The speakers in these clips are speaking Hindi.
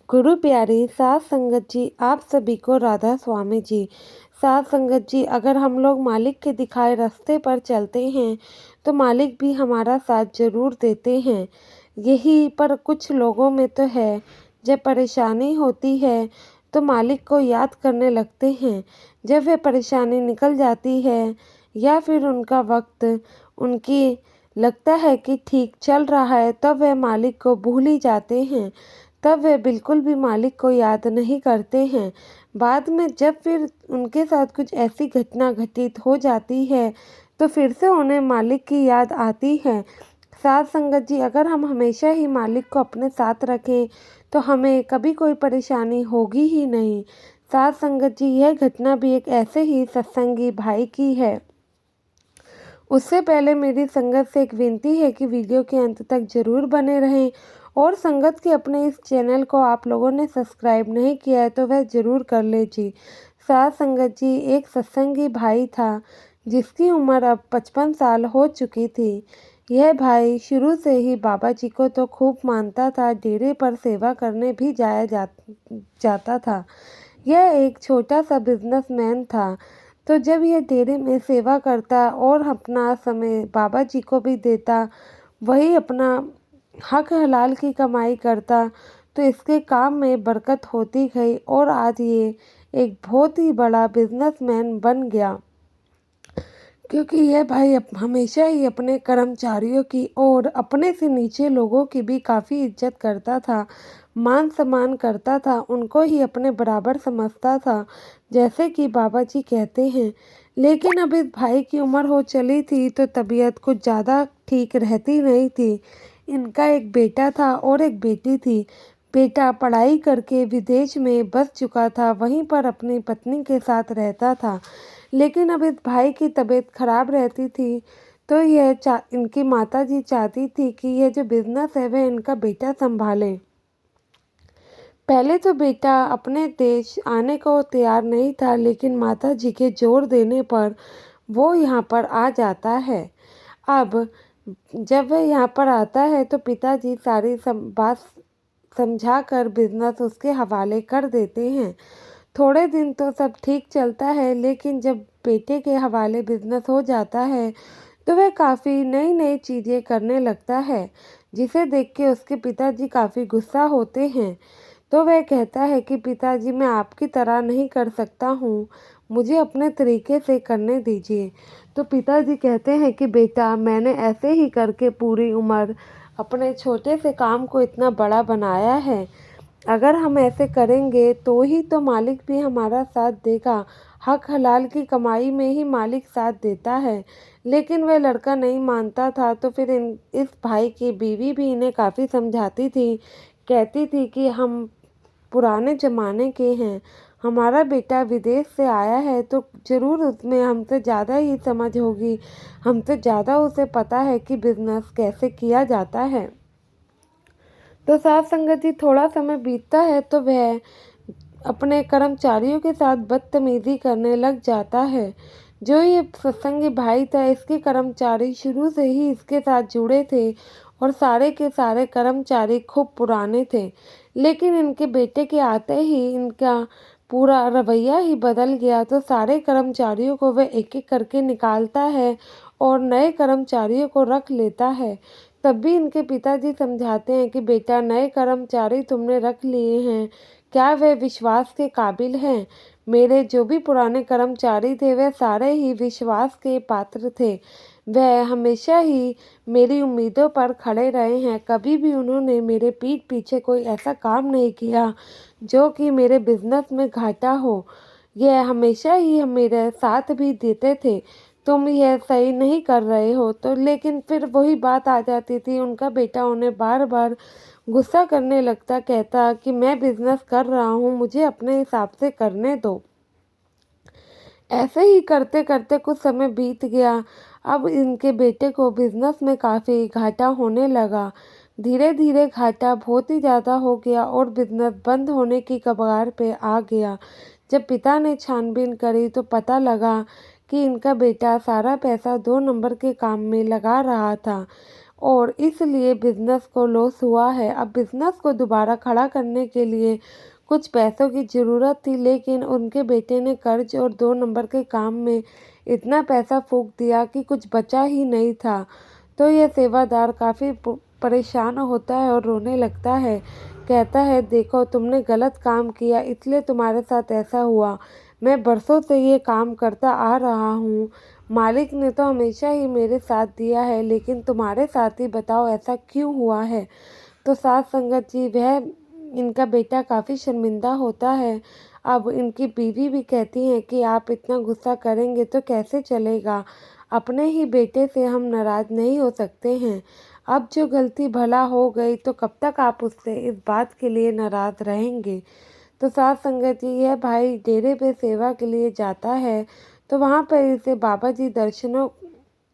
गुरु प्यारी साध संगत जी, आप सभी को राधा स्वामी जी। साध संगत जी, अगर हम लोग मालिक के दिखाए रास्ते पर चलते हैं तो मालिक भी हमारा साथ जरूर देते हैं। यही पर कुछ लोगों में तो है, जब परेशानी होती है तो मालिक को याद करने लगते हैं। जब वह परेशानी निकल जाती है या फिर उनका वक्त उनकी लगता है कि ठीक चल रहा है, तब वह मालिक को भूल ही जाते हैं। तब वे बिल्कुल भी मालिक को याद नहीं करते हैं। बाद में जब फिर उनके साथ कुछ ऐसी घटना घटित हो जाती है तो फिर से उन्हें मालिक की याद आती है। साध संगत जी, अगर हम हमेशा ही मालिक को अपने साथ रखें तो हमें कभी कोई परेशानी होगी ही नहीं। साध संगत जी, यह घटना भी एक ऐसे ही सत्संगी भाई की है। उससे पहले मेरी संगत से एक विनती है कि वीडियो के अंत तक जरूर बने रहें और संगत के अपने इस चैनल को आप लोगों ने सब्सक्राइब नहीं किया है तो वह ज़रूर कर ले जी। साध संगत जी, एक सत्संगी भाई था जिसकी उम्र अब 55 साल हो चुकी थी। यह भाई शुरू से ही बाबा जी को तो खूब मानता था, डेरे पर सेवा करने भी जाता था। यह एक छोटा सा बिजनेसमैन था। तो जब यह डेरे में सेवा करता और अपना समय बाबा जी को भी देता, वही अपना हक हलाल की कमाई करता, तो इसके काम में बरकत होती गई और आज ये एक बहुत ही बड़ा बिजनेसमैन बन गया। क्योंकि यह भाई हमेशा ही अपने कर्मचारियों की और अपने से नीचे लोगों की भी काफ़ी इज्जत करता था, मान सम्मान करता था, उनको ही अपने बराबर समझता था, जैसे कि बाबा जी कहते हैं। लेकिन अब इस भाई की उम्र हो चली थी तो तबीयत कुछ ज़्यादा ठीक रहती नहीं थी। इनका एक बेटा था और एक बेटी थी। बेटा पढ़ाई करके विदेश में बस चुका था, वहीं पर अपनी पत्नी के साथ रहता था। लेकिन अब इस भाई की तबीयत खराब रहती थी तो इनकी माताजी चाहती थी कि यह जो बिजनेस है वह इनका बेटा संभाले। पहले तो बेटा अपने देश आने को तैयार नहीं था, लेकिन माताजी के जोर देने पर वो यहाँ पर आ जाता है। अब जब वह यहाँ पर आता है तो पिताजी सारी बात समझा कर बिजनेस उसके हवाले कर देते हैं। थोड़े दिन तो सब ठीक चलता है, लेकिन जब बेटे के हवाले बिजनेस हो जाता है तो वह काफ़ी नई नई चीज़ें करने लगता है, जिसे देख के उसके पिताजी काफ़ी गुस्सा होते हैं। तो वह कहता है कि पिताजी, मैं आपकी तरह नहीं कर सकता हूँ, मुझे अपने तरीके से करने दीजिए। तो पिताजी कहते हैं कि बेटा, मैंने ऐसे ही करके पूरी उम्र अपने छोटे से काम को इतना बड़ा बनाया है। अगर हम ऐसे करेंगे तो ही तो मालिक भी हमारा साथ देगा। हक हलाल की कमाई में ही मालिक साथ देता है। लेकिन वह लड़का नहीं मानता था। तो फिर इस भाई की बीवी भी इन्हें काफ़ी समझाती थी, कहती थी कि हम पुराने ज़माने के हैं, हमारा बेटा विदेश से आया है तो ज़रूर उसमें हमसे ज़्यादा ही समझ होगी, हमसे ज़्यादा उसे पता है कि बिजनेस कैसे किया जाता है। तो साथ संगत जी, थोड़ा समय बीतता है तो वह अपने कर्मचारियों के साथ बदतमीजी करने लग जाता है। जो ये सत्संगी भाई था, इसके कर्मचारी शुरू से ही इसके साथ जुड़े थे और सारे के सारे कर्मचारी खूब पुराने थे। लेकिन इनके बेटे के आते ही इनका पूरा रवैया ही बदल गया। तो सारे कर्मचारियों को वह एक एक करके निकालता है और नए कर्मचारियों को रख लेता है। तब भी इनके पिताजी समझाते हैं कि बेटा, नए कर्मचारी तुमने रख लिए हैं, क्या वे विश्वास के काबिल हैं? मेरे जो भी पुराने कर्मचारी थे वह सारे ही विश्वास के पात्र थे। वह हमेशा ही मेरी उम्मीदों पर खड़े रहे हैं। कभी भी उन्होंने मेरे पीठ पीछे कोई ऐसा काम नहीं किया जो कि मेरे बिजनेस में घाटा हो। यह हमेशा ही मेरे साथ भी देते थे। तुम यह सही नहीं कर रहे हो। तो लेकिन फिर वही बात आ जाती थी, उनका बेटा उन्हें बार बार गुस्सा करने लगता, कहता कि मैं बिजनेस कर रहा हूँ, मुझे अपने हिसाब से करने दो। ऐसे ही करते करते कुछ समय बीत गया। अब इनके बेटे को बिजनेस में काफ़ी घाटा होने लगा। धीरे धीरे घाटा बहुत ही ज़्यादा हो गया और बिजनेस बंद होने की कगार पे आ गया। जब पिता ने छानबीन करी तो पता लगा कि इनका बेटा सारा पैसा 2 नंबर के काम में लगा रहा था। और इसलिए बिज़नेस को लॉस हुआ है। अब बिज़नेस को दोबारा खड़ा करने के लिए कुछ पैसों की ज़रूरत थी, लेकिन उनके बेटे ने कर्ज और 2 नंबर के काम में इतना पैसा फूँक दिया कि कुछ बचा ही नहीं था। तो यह सेवादार काफ़ी परेशान होता है और रोने लगता है। कहता है, देखो तुमने गलत काम किया, इसलिए तुम्हारे साथ ऐसा हुआ। मैं बरसों से ये काम करता आ रहा हूँ। मालिक ने तो हमेशा ही मेरे साथ दिया है, लेकिन तुम्हारे साथ ही बताओ ऐसा क्यों हुआ है। तो सास संगत जी, वह इनका बेटा काफ़ी शर्मिंदा होता है। अब इनकी बीवी भी कहती हैं कि आप इतना गुस्सा करेंगे तो कैसे चलेगा। अपने ही बेटे से हम नाराज़ नहीं हो सकते हैं। अब जो गलती भला हो गई तो कब तक आप उससे इस बात के लिए नाराज़ रहेंगे। तो साथ संगत जी, यह भाई डेरे पे सेवा के लिए जाता है, तो वहाँ पर इसे बाबा जी दर्शनों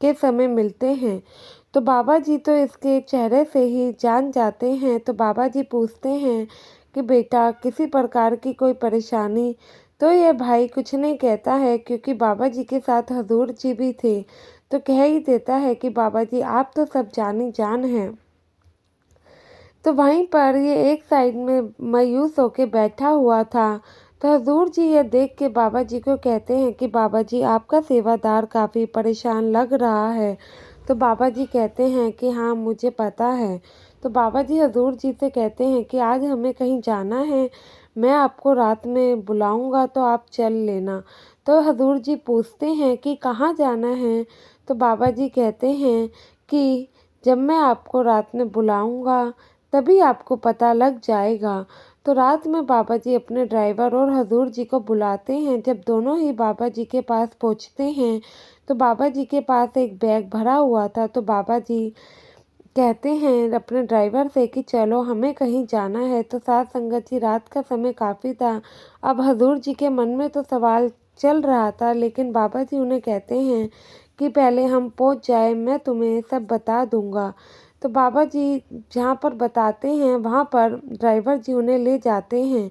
के समय मिलते हैं। तो बाबा जी तो इसके चेहरे से ही जान जाते हैं। तो बाबा जी पूछते हैं कि बेटा किसी प्रकार की कोई परेशानी। तो यह भाई कुछ नहीं कहता है, क्योंकि बाबा जी के साथ हजूर जी भी थे। तो कह ही देता है कि बाबा जी आप तो सब जानी जान हैं। तो वहीं पर ये एक साइड में मायूस होके बैठा हुआ था। तो हजूर जी ये देख के बाबा जी को कहते हैं कि बाबा जी आपका सेवादार काफ़ी परेशान लग रहा है। तो बाबा जी कहते हैं कि हाँ मुझे पता है। तो बाबा जी हजूर जी से कहते हैं कि आज हमें कहीं जाना है, मैं आपको रात में बुलाऊंगा तो आप चल लेना। तो हजूर जी पूछते हैं कि कहाँ जाना है। तो बाबा जी कहते हैं कि जब मैं आपको रात में बुलाऊंगा तभी आपको पता लग जाएगा। तो रात में बाबा जी अपने ड्राइवर और हजूर जी को बुलाते हैं। जब दोनों ही बाबा जी के पास पहुंचते हैं तो बाबा जी के पास एक बैग भरा हुआ था। तो बाबा जी कहते हैं अपने ड्राइवर से कि चलो हमें कहीं जाना है। तो साथ संगत जी, रात का समय काफ़ी था। अब हजूर जी के मन में तो सवाल चल रहा था, लेकिन बाबा जी उन्हें कहते हैं कि पहले हम पहुंच जाए, मैं तुम्हें सब बता दूंगा। तो बाबा जी जहाँ पर बताते हैं वहाँ पर ड्राइवर जी उन्हें ले जाते हैं।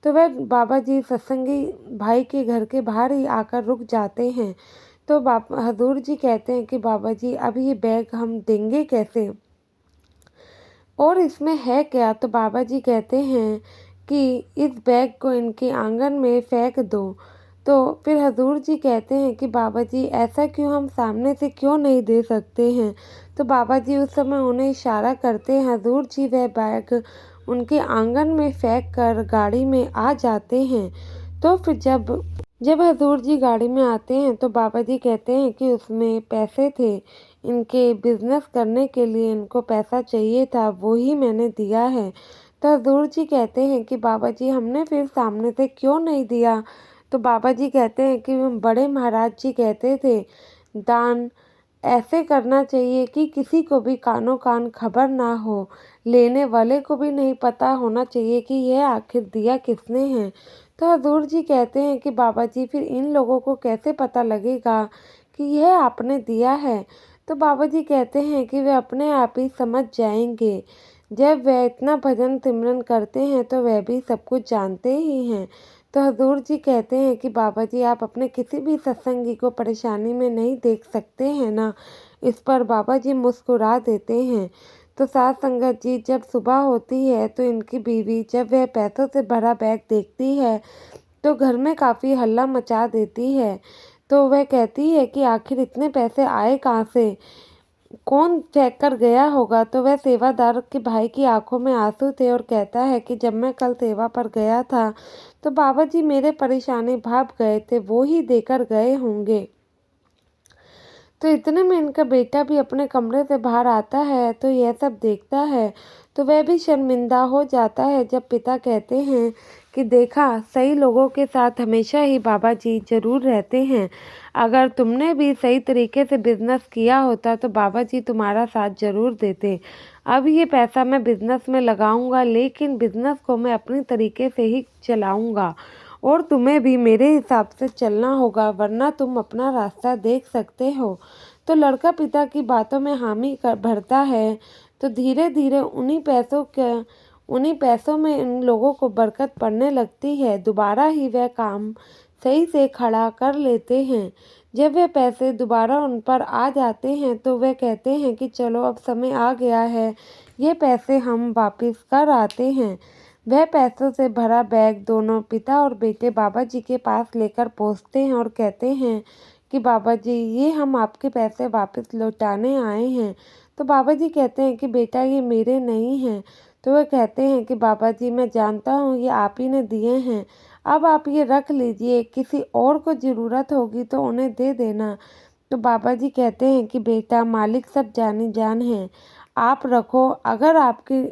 तो वह बाबा जी सत्संगी भाई के घर के बाहर ही आकर रुक जाते हैं। तो हजूर जी कहते हैं कि बाबा जी अब ये बैग हम देंगे कैसे और इसमें है क्या। तो बाबा जी कहते हैं कि इस बैग को इनके आंगन में फेंक दो। तो फिर हजूर जी कहते हैं कि बाबा जी ऐसा क्यों, हम सामने से क्यों नहीं दे सकते हैं। तो बाबा जी उस समय उन्हें इशारा करते हैं। हजूर जी वह बैग उनके आंगन में फेंक कर गाड़ी में आ जाते हैं। तो फिर जब जब हजूर जी गाड़ी में आते हैं तो बाबा जी कहते हैं कि उसमें पैसे थे, इनके बिजनेस करने के लिए इनको पैसा चाहिए था, वो ही मैंने दिया है। तो हजूर जी कहते हैं कि बाबा जी हमने फिर सामने से क्यों नहीं दिया। तो बाबा जी कहते हैं कि बड़े महाराज जी कहते थे दान ऐसे करना चाहिए कि किसी को भी कानो कान खबर ना हो, लेने वाले को भी नहीं पता होना चाहिए कि यह आखिर दिया किसने है। तो हजूर जी कहते हैं कि बाबा जी फिर इन लोगों को कैसे पता लगेगा कि यह आपने दिया है। तो बाबा जी कहते हैं कि वे अपने आप ही समझ जाएंगे। जब वह इतना भजन सिमरन करते हैं तो वह भी सब कुछ जानते ही हैं। तो हजूर जी कहते हैं कि बाबा जी आप अपने किसी भी सत्संगी को परेशानी में नहीं देख सकते हैं ना। इस पर बाबा जी मुस्कुरा देते हैं। तो साथ संगत जी, जब सुबह होती है तो इनकी बीवी जब वह पैसों से भरा बैग देखती है तो घर में काफ़ी हल्ला मचा देती है। तो वह कहती है कि आखिर इतने पैसे आए कहाँ से, कौन फेंक कर गया होगा। तो वह सेवादार के भाई की आंखों में आंसू थे और कहता है कि जब मैं कल सेवा पर गया था तो बाबा जी मेरे परेशानी भाप गए थे, वो ही देकर गए होंगे। तो इतने में इनका बेटा भी अपने कमरे से बाहर आता है तो यह सब देखता है। तो वह भी शर्मिंदा हो जाता है जब पिता कहते हैं कि देखा, सही लोगों के साथ हमेशा ही बाबा जी जरूर रहते हैं। अगर तुमने भी सही तरीके से बिजनेस किया होता तो बाबा जी तुम्हारा साथ जरूर देते। अब ये पैसा मैं बिजनेस में लगाऊंगा, लेकिन बिजनेस को मैं अपनी तरीके से ही चलाऊंगा और तुम्हें भी मेरे हिसाब से चलना होगा, वरना तुम अपना रास्ता देख सकते हो। तो लड़का पिता की बातों में हामी भरता है। तो धीरे धीरे उन्हीं पैसों में इन लोगों को बरकत पड़ने लगती है। दोबारा ही वह काम सही से खड़ा कर लेते हैं। जब वे पैसे दोबारा उन पर आ जाते हैं तो वे कहते हैं कि चलो अब समय आ गया है, ये पैसे हम वापस कर आते हैं। वह पैसों से भरा बैग दोनों पिता और बेटे बाबा जी के पास लेकर पहुंचते हैं और कहते हैं कि बाबा जी, ये हम आपके पैसे वापस लौटाने आए हैं। तो बाबा जी कहते हैं कि बेटा, ये मेरे नहीं हैं। तो वे कहते हैं कि बाबा जी, मैं जानता हूँ ये आप ही ने दिए हैं, अब आप ये रख लीजिए, किसी और को ज़रूरत होगी तो उन्हें दे देना। तो बाबा जी कहते हैं कि बेटा, मालिक सब जानी जान है, आप रखो, अगर आपकी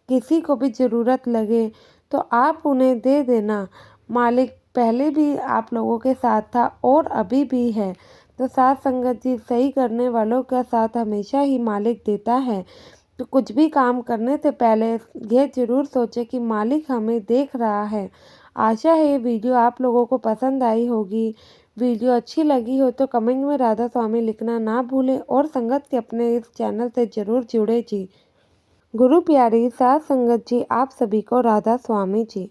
किसी को भी ज़रूरत लगे तो आप उन्हें दे देना। मालिक पहले भी आप लोगों के साथ था और अभी भी है। तो साथ संगत जी, सही करने वालों का साथ हमेशा ही मालिक देता है। तो कुछ भी काम करने से पहले यह ज़रूर सोचें कि मालिक हमें देख रहा है। आशा है ये वीडियो आप लोगों को पसंद आई होगी। वीडियो अच्छी लगी हो तो कमेंट में राधा स्वामी लिखना ना भूलें और संगत के अपने इस चैनल से ज़रूर जुड़े जी। गुरु प्यारी साथ संगत जी, आप सभी को राधा स्वामी जी।